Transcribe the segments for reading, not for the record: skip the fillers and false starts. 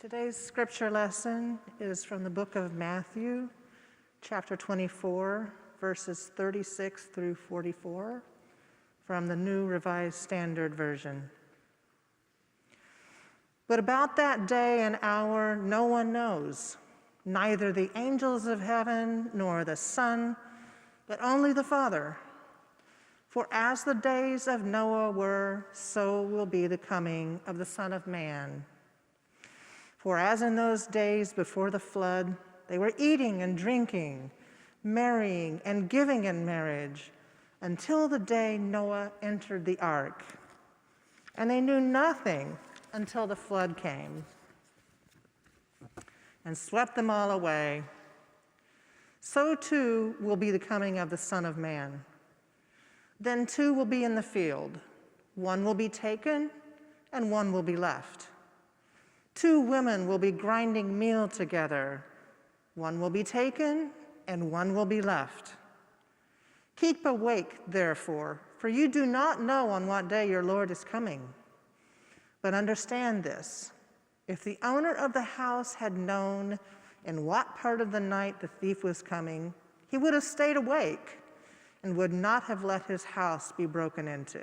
Today's scripture lesson is from the book of Matthew, chapter 24, verses 36 through 44, from the New Revised Standard Version. But about that day and hour no one knows, neither the angels of heaven nor the Son, but only the Father. For as the days of Noah were, so will be the coming of the Son of Man. For as in those days before the flood, they were eating and drinking, marrying and giving in marriage, until the day Noah entered the ark. And they knew nothing until the flood came and swept them all away. So too will be the coming of the Son of Man. Then two will be in the field. One will be taken, and one will be left. Two women will be grinding meal together. One will be taken, and one will be left. Keep awake, therefore, for you do not know on what day your Lord is coming. But understand this, if the owner of the house had known in what part of the night the thief was coming, he would have stayed awake and would not have let his house be broken into.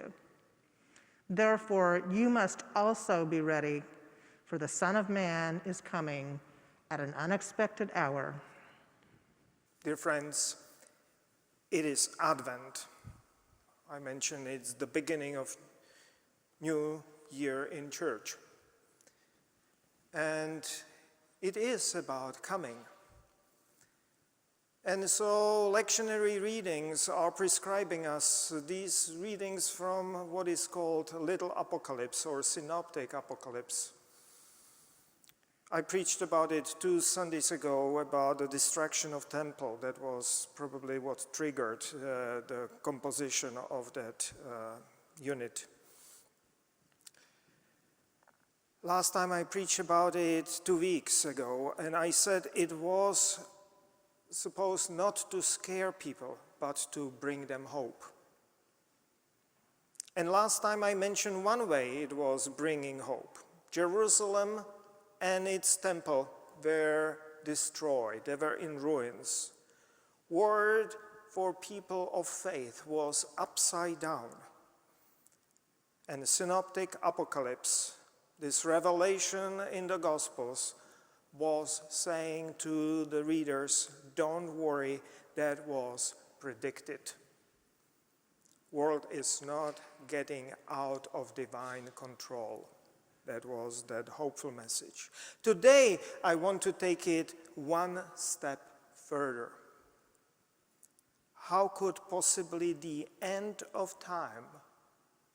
Therefore, you must also be ready, for the Son of Man is coming at an unexpected hour. Dear friends, it is Advent. I mentioned it's the beginning of new year in church. And it is about coming. And so lectionary readings are prescribing us these readings from what is called Little Apocalypse or Synoptic Apocalypse. I preached about it 2 Sundays ago, about the destruction of temple. That was probably what triggered the composition of that unit. Last time I preached about it 2 weeks ago, and I said it was supposed not to scare people, but to bring them hope. And last time I mentioned one way it was bringing hope. Jerusalem and its temple were destroyed, they were in ruins. Word for people of faith was upside down. And the synoptic apocalypse, this revelation in the Gospels, was saying to the readers, don't worry, that was predicted. World is not getting out of divine control. That was that hopeful message. Today, I want to take it one step further. How could possibly the end of time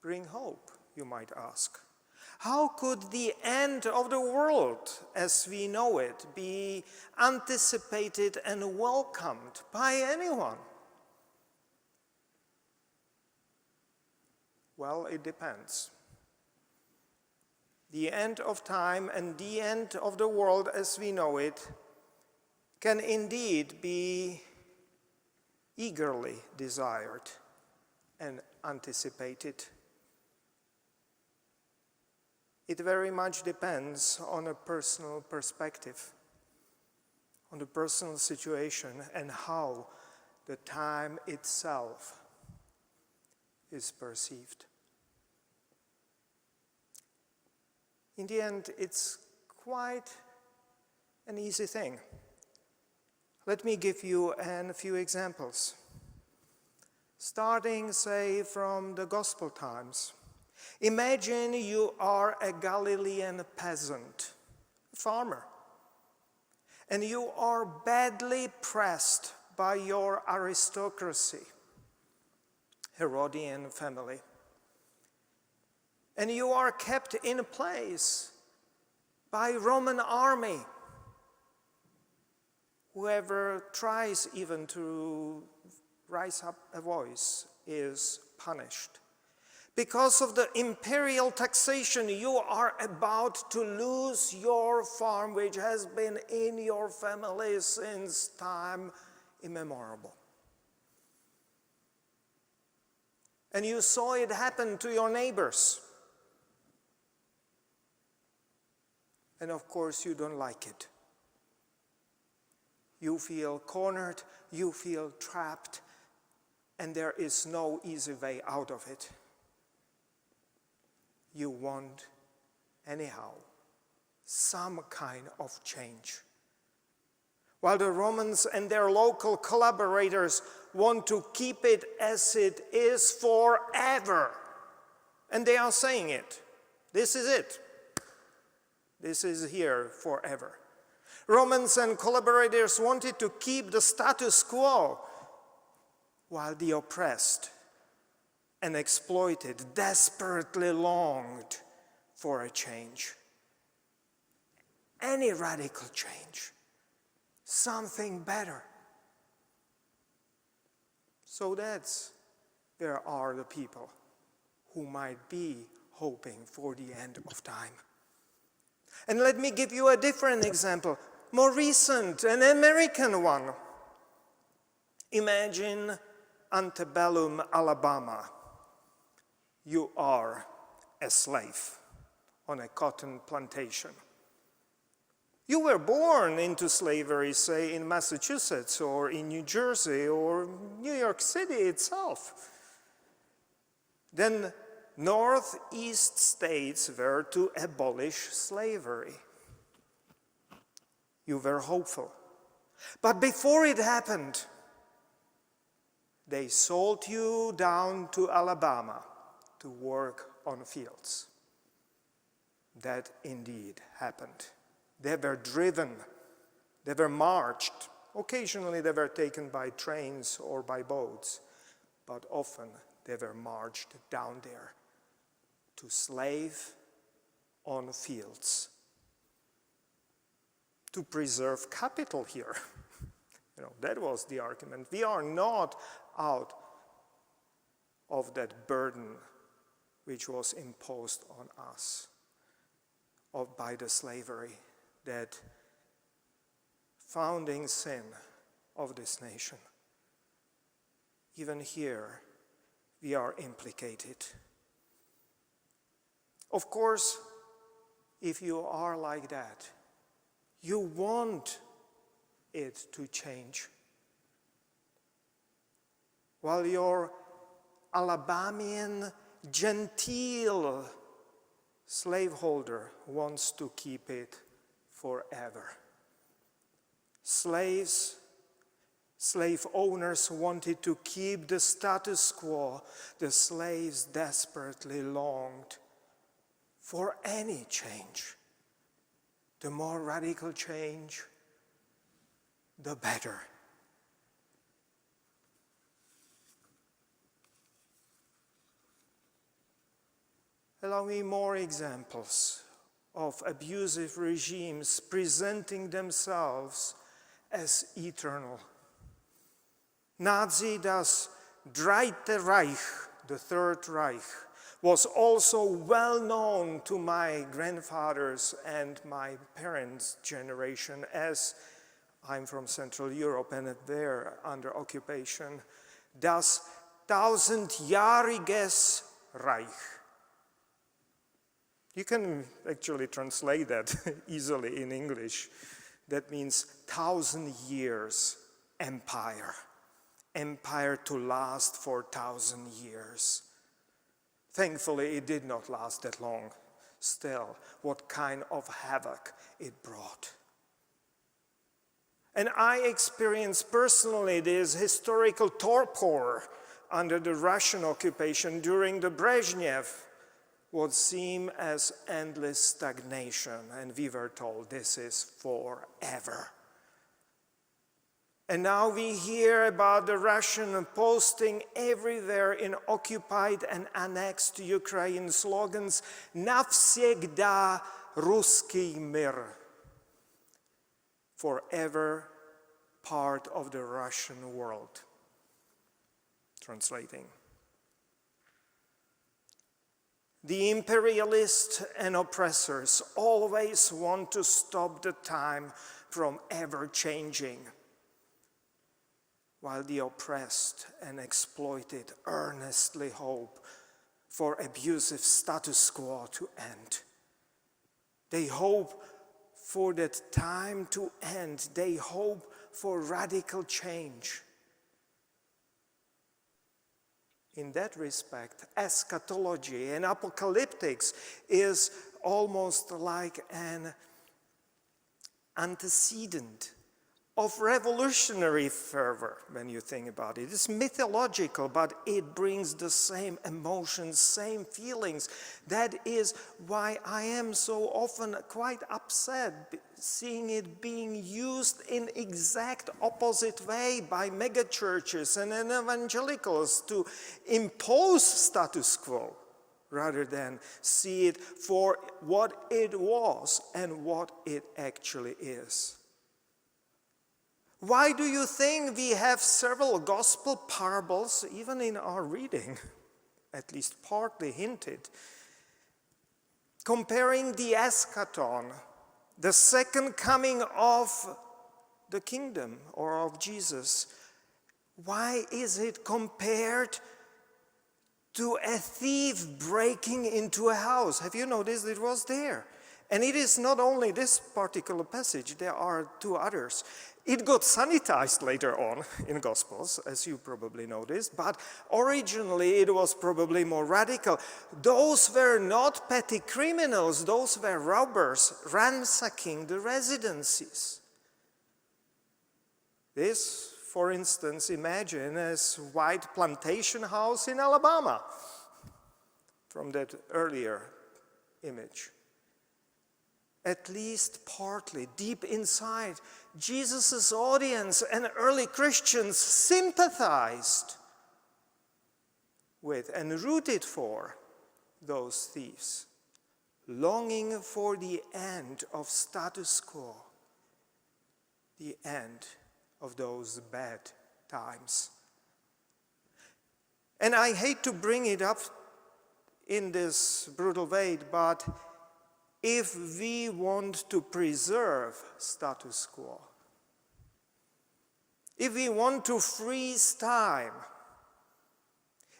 bring hope, you might ask? How could the end of the world as we know it be anticipated and welcomed by anyone? Well, it depends. The end of time and the end of the world as we know it can indeed be eagerly desired and anticipated. It very much depends on a personal perspective, on the personal situation, and how the time itself is perceived. In the end, it's quite an easy thing. Let me give you a few examples. Starting, say, from the Gospel times. Imagine you are a Galilean peasant, a farmer, and you are badly pressed by your aristocracy, Herodian family. And you are kept in place by Roman army. Whoever tries even to rise up a voice is punished. Because of the imperial taxation, you are about to lose your farm, which has been in your family since time immemorable. And you saw it happen to your neighbors. And of course, you don't like it. You feel cornered, you feel trapped, and there is no easy way out of it. You want, anyhow, some kind of change. While the Romans and their local collaborators want to keep it as it is forever. And they are saying it. This is it. This is here forever. Romans and collaborators wanted to keep the status quo, while the oppressed and exploited desperately longed for a change. Any radical change. Something better. So that's where are the people who might be hoping for the end of time. And let me give you a different example, more recent, an American one. Imagine antebellum Alabama. You are a slave on a cotton plantation. You were born into slavery, say, in Massachusetts or in New Jersey or New York City itself. Then northeast states were to abolish slavery. You were hopeful. But before it happened, they sold you down to Alabama to work on fields. That indeed happened. They were driven, they were marched. Occasionally they were taken by trains or by boats, but often they were marched down there to slave on fields. To preserve capital here. That was the argument. We are not out of that burden which was imposed on us by the slavery, that founding sin of this nation. Even here, we are implicated. Of course, if you are like that, you want it to change. While your Alabamian genteel slaveholder wants to keep it forever. Slave owners wanted to keep the status quo. The slaves desperately longed for any change. The more radical change, the better. Allow me more examples of abusive regimes presenting themselves as eternal. Nazi das Dritte Reich, the Third Reich, was also well known to my grandfather's and my parents' generation, as I'm from Central Europe and they're under occupation. Das Tausendjähriges Reich. You can actually translate that easily in English. That means 1,000 years empire. Empire to last for 1,000 years. Thankfully, it did not last that long. Still, what kind of havoc it brought. And I experienced personally this historical torpor under the Russian occupation during the Brezhnev, what seemed as endless stagnation, and we were told this is forever. And now we hear about the Russian posting everywhere in occupied and annexed Ukraine slogans, "Навсегда русский мир," forever part of the Russian world. Translating. The imperialists and oppressors always want to stop the time from ever changing, while the oppressed and exploited earnestly hope for abusive status quo to end. They hope for that time to end. They hope for radical change. In that respect, eschatology and apocalyptics is almost like an antecedent of revolutionary fervor when you think about it. It's mythological, but it brings the same emotions, same feelings. That is why I am so often quite upset seeing it being used in exact opposite way by megachurches and evangelicals to impose status quo, rather than see it for what it was and what it actually is. Why do you think we have several gospel parables, even in our reading, at least partly hinted, comparing the eschaton, the second coming of the kingdom or of Jesus? Why is it compared to a thief breaking into a house? Have you noticed it was there? And it is not only this particular passage, there are two others. It got sanitized later on in Gospels, as you probably noticed, but originally it was probably more radical. Those were not petty criminals, those were robbers ransacking the residences. This, for instance, imagine a white plantation house in Alabama, from that earlier image. At least partly, deep inside, Jesus' audience and early Christians sympathized with and rooted for those thieves, longing for the end of status quo, the end of those bad times. And I hate to bring it up in this brutal way, but if we want to preserve status quo, if we want to freeze time,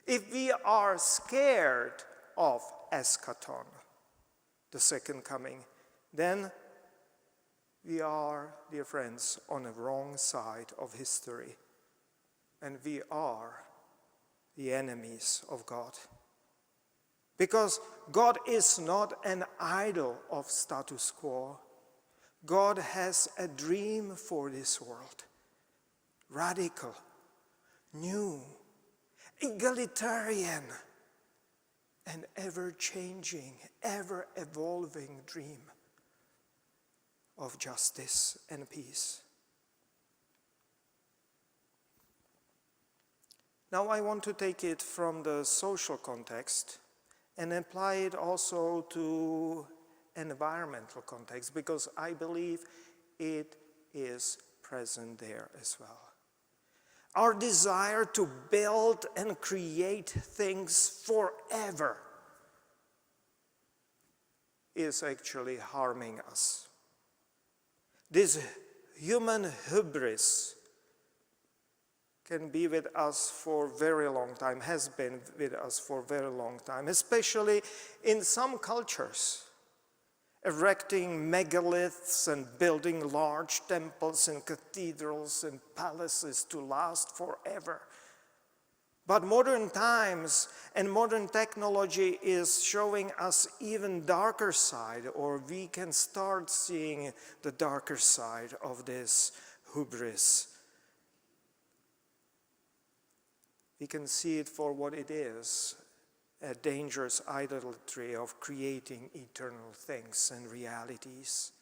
if we are scared of eschaton, the second coming, then we are, dear friends, on the wrong side of history, and we are the enemies of God. Because God is not an idol of status quo. God has a dream for this world. Radical, new, egalitarian, and ever-changing, ever-evolving dream of justice and peace. Now I want to take it from the social context and apply it also to environmental context, because I believe it is present there as well. Our desire to build and create things forever is actually harming us. This human hubris can be with us for a very long time, has been with us for a very long time, especially in some cultures, erecting megaliths and building large temples and cathedrals and palaces to last forever. But modern times and modern technology is showing us even darker side, or we can start seeing the darker side of this hubris. We can see it for what it is, a dangerous idolatry of creating eternal things and realities.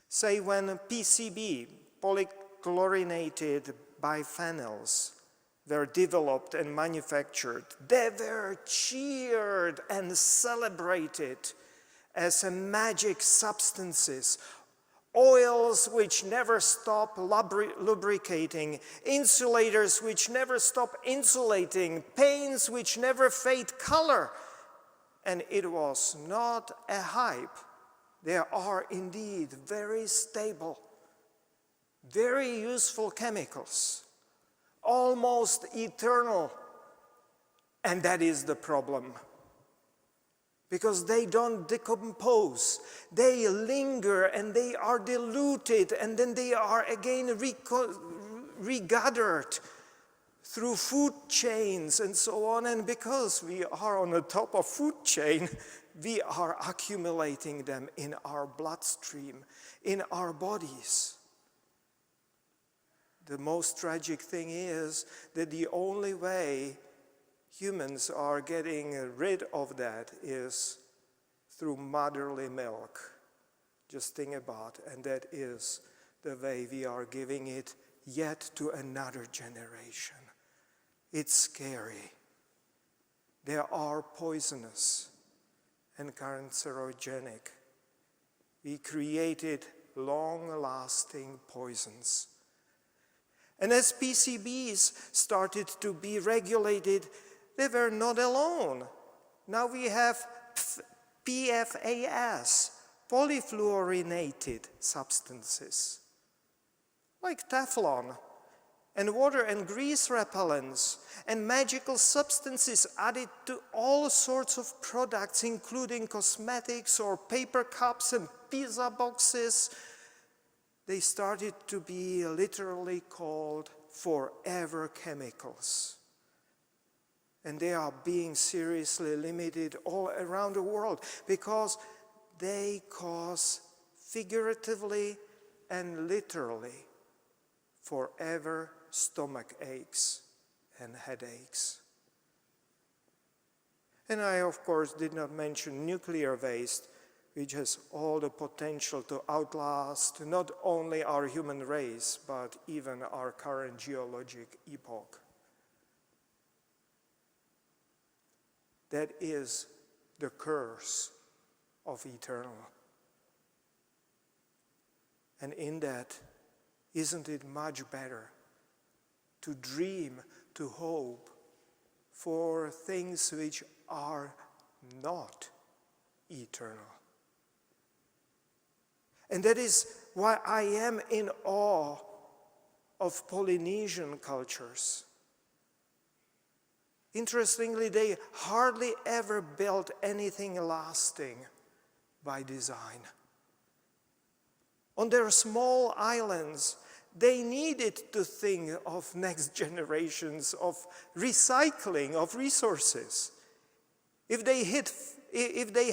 Say when PCB, polychlorinated biphenyls, were developed and manufactured, they were cheered and celebrated as a magic substances, oils which never stop lubricating, insulators which never stop insulating, paints which never fade color. And it was not a hype. They are indeed very stable, very useful chemicals, almost eternal. And that is the problem. because they don't decompose. They linger and they are diluted, and then they are again regathered through food chains and so on. And because we are on the top of food chain, we are accumulating them in our bloodstream, in our bodies. The most tragic thing is that the only way humans are getting rid of that is through motherly milk. Just think about, and that is the way we are giving it yet to another generation. It's scary. They are poisonous and cancerogenic. We created long-lasting poisons. And as PCBs started to be regulated, they were not alone. Now we have PFAS, polyfluorinated substances, like Teflon, and water and grease repellents, and magical substances added to all sorts of products, including cosmetics or paper cups and pizza boxes. They started to be literally called forever chemicals. And they are being seriously limited all around the world because they cause figuratively and literally forever stomach aches and headaches. And I, of course, did not mention nuclear waste, which has all the potential to outlast not only our human race, but even our current geologic epoch. That is the curse of eternal. And in that, isn't it much better to dream, to hope for things which are not eternal? And that is why I am in awe of Polynesian cultures. Interestingly, they hardly ever built anything lasting by design. On their small islands, they needed to think of next generations, of recycling of resources. If they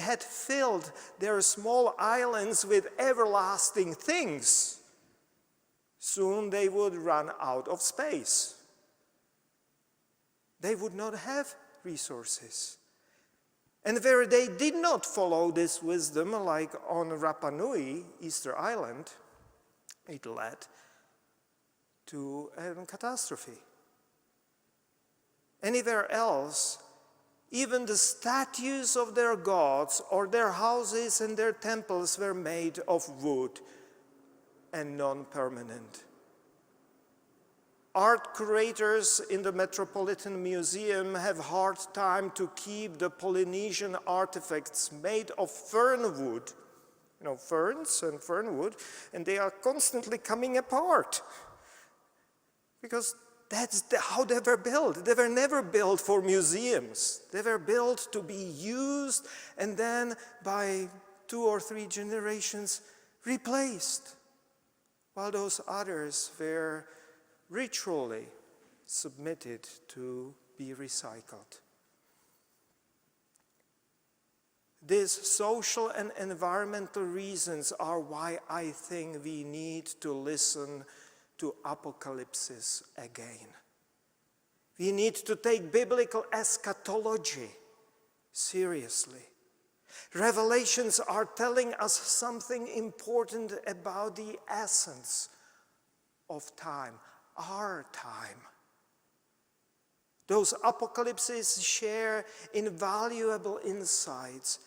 had filled their small islands with everlasting things, soon they would run out of space. They would not have resources. And where they did not follow this wisdom, like on Rapa Nui, Easter Island, it led to a catastrophe. Anywhere else, even the statues of their gods or their houses and their temples were made of wood and non-permanent. Art curators in the Metropolitan Museum have a hard time to keep the Polynesian artifacts made of fernwood, ferns and fernwood, and they are constantly coming apart. Because that's how they were built. They were never built for museums. They were built to be used and then by 2 or 3 generations replaced, while those others were ritually submitted to be recycled. These social and environmental reasons are why I think we need to listen to apocalypses again. We need to take biblical eschatology seriously. Revelations are telling us something important about the essence of time, our time. Those apocalypses share invaluable insights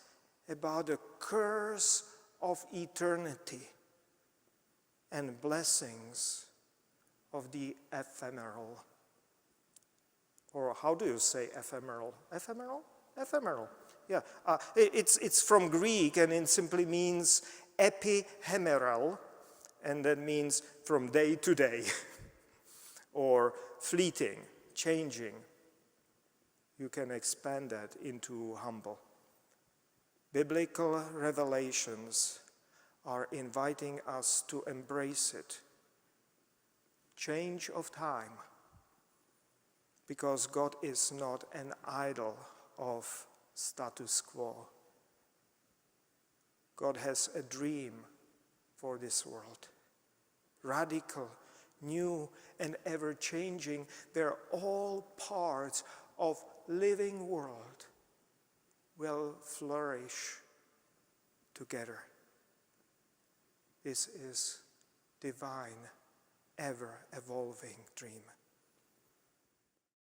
about the curse of eternity and blessings of the ephemeral. Or how do you say ephemeral? Ephemeral? Ephemeral. Yeah, it's from Greek and it simply means ephemeral, and that means from day to day, or fleeting, changing. You can expand that into humble. Biblical revelations are inviting us to embrace it. Change of time, because God is not an idol of status quo. God has a dream for this world. Radical, new, and ever-changing. They're all parts of living world will flourish together. This is divine, ever-evolving dream.